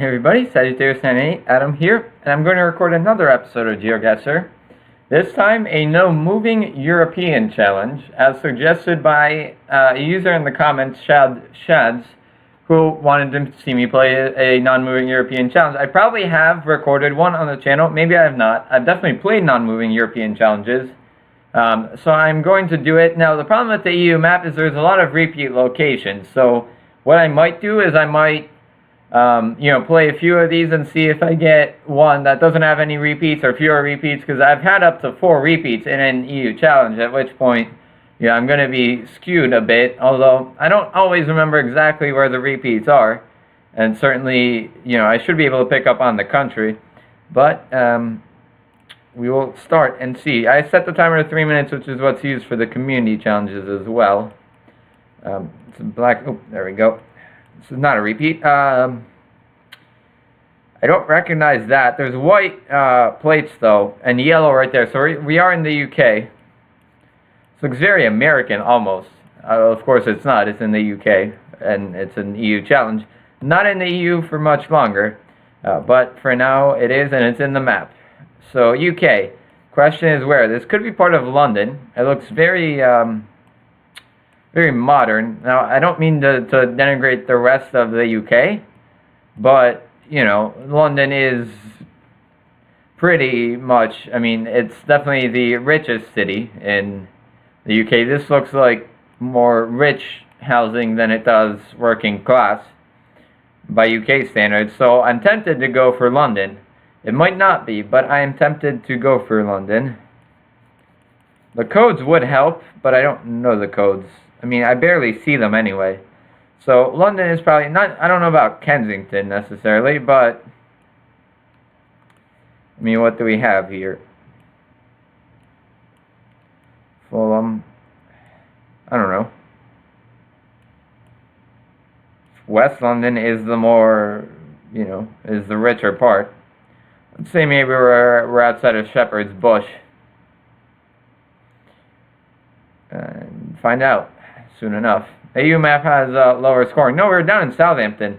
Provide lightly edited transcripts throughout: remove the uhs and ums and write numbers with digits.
Hey everybody, Sagittarius98, Adam here, and I'm going to record another episode of Geoguessr. This time, a no moving European challenge, as suggested by a user in the comments, Shad Shads, who wanted to see me play a non-moving European challenge. I probably have recorded one on the channel, maybe I have not. I've definitely played non-moving European challenges, so I'm going to do it. Now, the problem with the EU map is there's a lot of repeat locations, so what I might do is I might play a few of these and see if I get one that doesn't have any repeats or fewer repeats, because I've had up to 4 repeats in an EU challenge, at which point, I'm going to be skewed a bit, although I don't always remember exactly where the repeats are, and certainly, I should be able to pick up on the country, but we will start and see. I set the timer to 3 minutes, which is what's used for the community challenges as well. It's black, oh, there we go. This is not a repeat. I don't recognize that. There's white plates, though, and yellow right there. So we are in the UK. This looks very American, almost. Of course, it's not. It's in the UK, and it's an EU challenge. Not in the EU for much longer, but for now it is, and it's in the map. So, UK. Question is where? This could be part of London. It looks very very modern. Now, I don't mean to denigrate the rest of the UK, but, London is pretty much, it's definitely the richest city in the UK. This looks like more rich housing than it does working class by UK standards, so I'm tempted to go for London. It might not be, but I am tempted to go for London. The codes would help, but I don't know the codes. I barely see them anyway. So, London is probably not, I don't know about Kensington necessarily, but, what do we have here? Fulham, I don't know. West London is the more, is the richer part. Let's say maybe we're outside of Shepherd's Bush. And find out soon enough. EU map has lower scoring. No, we're down in Southampton.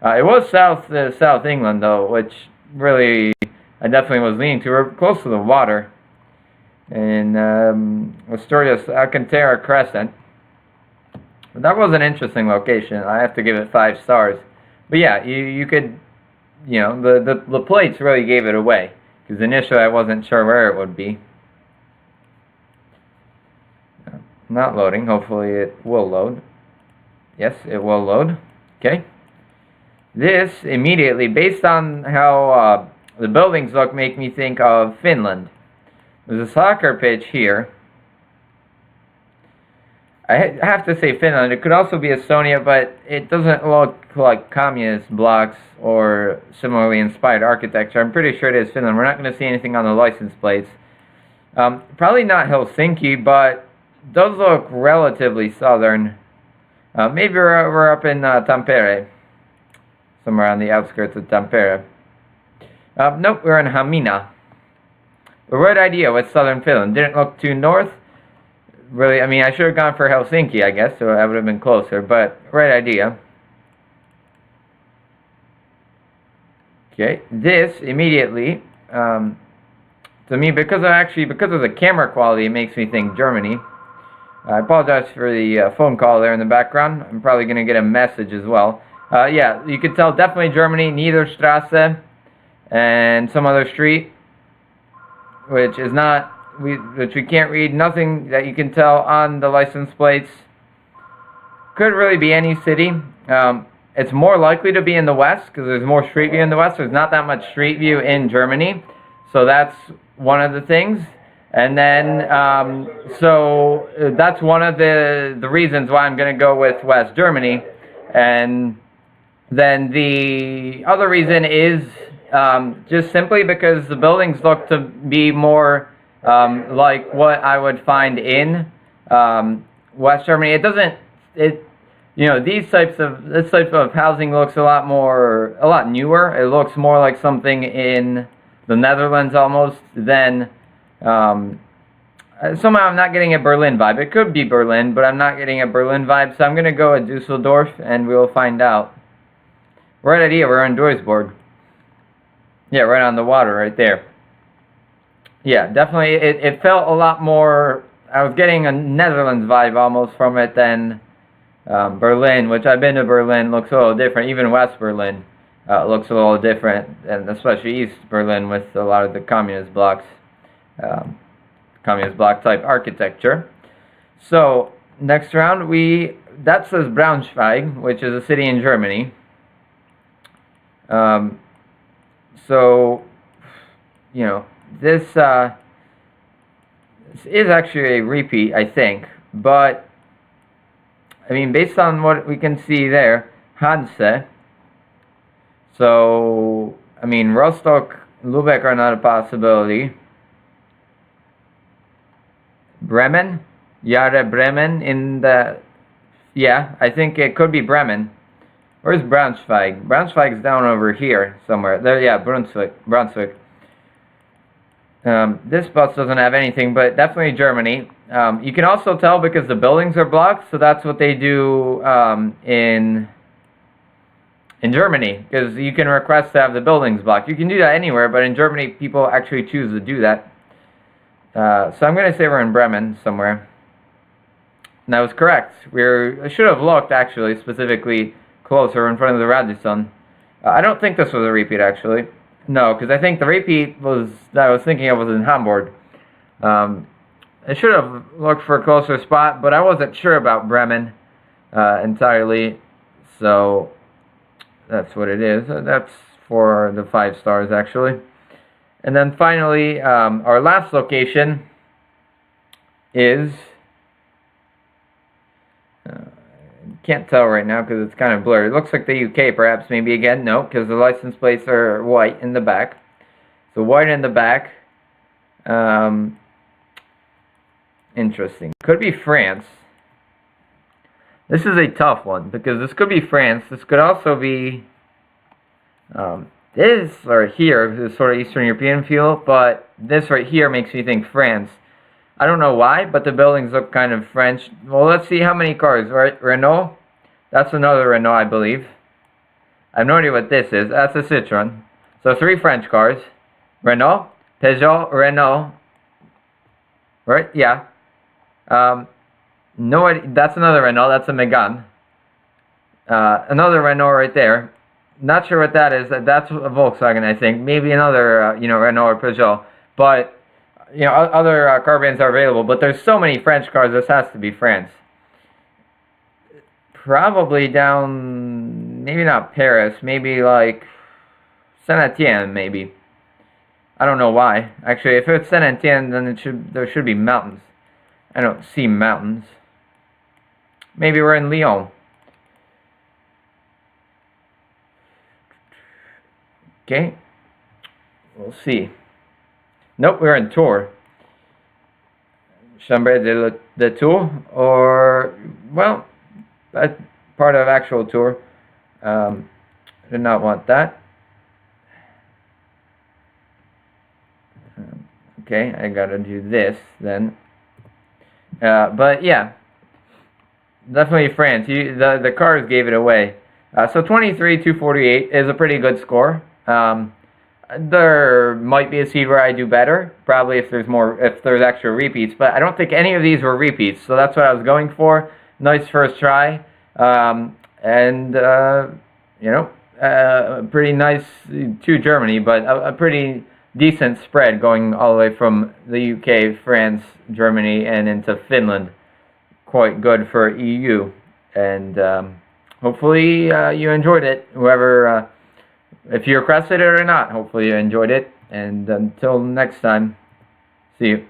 It was South England, though, which really I definitely was leaning to. We're close to the water. In Asturias Alcantara Crescent. But that was an interesting location. I have to give it 5 stars. But yeah, you could, the plates really gave it away. Because initially I wasn't sure where it would be. Not loading. Hopefully it will load. Yes, it will load. Okay. This immediately, based on how the buildings look, make me think of Finland. There's a soccer pitch here. I have to say Finland. It could also be Estonia, but it doesn't look like communist blocks or similarly inspired architecture. I'm pretty sure it is Finland. We're not going to see anything on the license plates. Probably not Helsinki, but does look relatively southern. Maybe we're up in Tampere, somewhere on the outskirts of Tampere. Nope, we're in Hamina. The right idea with southern Finland. Didn't look too north. Really, I should have gone for Helsinki, I guess, so I would have been closer, but right idea. Okay, this immediately, to me, because of the camera quality, it makes me think Germany. I apologize for the phone call there in the background. I'm probably going to get a message as well. Yeah, you could tell definitely Germany, Niederstrasse, and some other street, which is not, which we can't read. Nothing that you can tell on the license plates. Could really be any city. It's more likely to be in the west, because there's more street view in the west. There's not that much street view in Germany, so that's one of the things. And then, so that's one of the reasons why I'm going to go with West Germany. And then the other reason is just simply because the buildings look to be more like what I would find in West Germany. This type of housing looks a lot newer. It looks more like something in the Netherlands almost than. Somehow I'm not getting a Berlin vibe. It could be Berlin, but I'm not getting a Berlin vibe, so I'm going to go with Dusseldorf, and we'll find out. Right idea, we're on Duisburg. Yeah, right on the water, right there. Yeah, definitely, it felt a lot more, I was getting a Netherlands vibe almost from it than Berlin, which I've been to Berlin, looks a little different. Even West Berlin looks a little different, and especially East Berlin with a lot of the communist blocks, communist block type architecture. So, next round, that says Braunschweig, which is a city in Germany. So, you know, this is actually a repeat, I think, but, I mean, based on what we can see there, Hanse, so, I mean, Rostock, Lübeck are not a possibility. Bremen? Jahre Bremen in the... Yeah, I think it could be Bremen. Where's Braunschweig? Braunschweig's down over here somewhere. There, yeah, Braunschweig. This bus doesn't have anything, but definitely Germany. You can also tell because the buildings are blocked, so that's what they do in Germany, because you can request to have the buildings blocked. You can do that anywhere, but in Germany, people actually choose to do that. So I'm going to say we're in Bremen somewhere. And that was correct. I should have looked, actually, specifically closer in front of the Radisson. I don't think this was a repeat, actually. No, because I think the repeat that I was thinking of was in Hamburg. I should have looked for a closer spot, but I wasn't sure about Bremen entirely. So that's what it is. That's for the 5 stars, actually. And then finally, our last location is... can't tell right now because it's kind of blurry. It looks like the UK, perhaps, maybe again. No, because the license plates are white in the back. So white in the back. Interesting. Could be France. This is a tough one because this could be France. This could also be... this right here is sort of Eastern European feel, but this right here makes me think France. I don't know why, but the buildings look kind of French. Well, let's see how many cars, right? Renault? That's another Renault, I believe. I have no idea what this is. That's a Citroën. So 3 French cars. Renault, Peugeot, Renault. Right? Yeah. No idea. That's another Renault. That's a Megane. Another Renault right there. Not sure what that is. That's a Volkswagen, I think. Maybe another, Renault or Peugeot. But... other car brands are available, but there's so many French cars, this has to be France. Probably down, maybe not Paris, maybe like Saint-Étienne, maybe. I don't know why. Actually, if it's Saint-Étienne, then there should be mountains. I don't see mountains. Maybe we're in Lyon. Okay. We'll see. Nope, we're in Tours. Chambre de Tours, or, well, that's part of actual Tours. Did not want that. Okay, I gotta do this then. But yeah, definitely France. The cars gave it away. So 23,248 is a pretty good score. There might be a seed where I do better, probably if there's extra repeats, but I don't think any of these were repeats, so that's what I was going for. Nice first try, pretty nice to Germany, but a pretty decent spread going all the way from the UK, France, Germany, and into Finland. Quite good for EU, and hopefully you enjoyed it, whoever... if you requested it or not, hopefully you enjoyed it. And until next time, see you.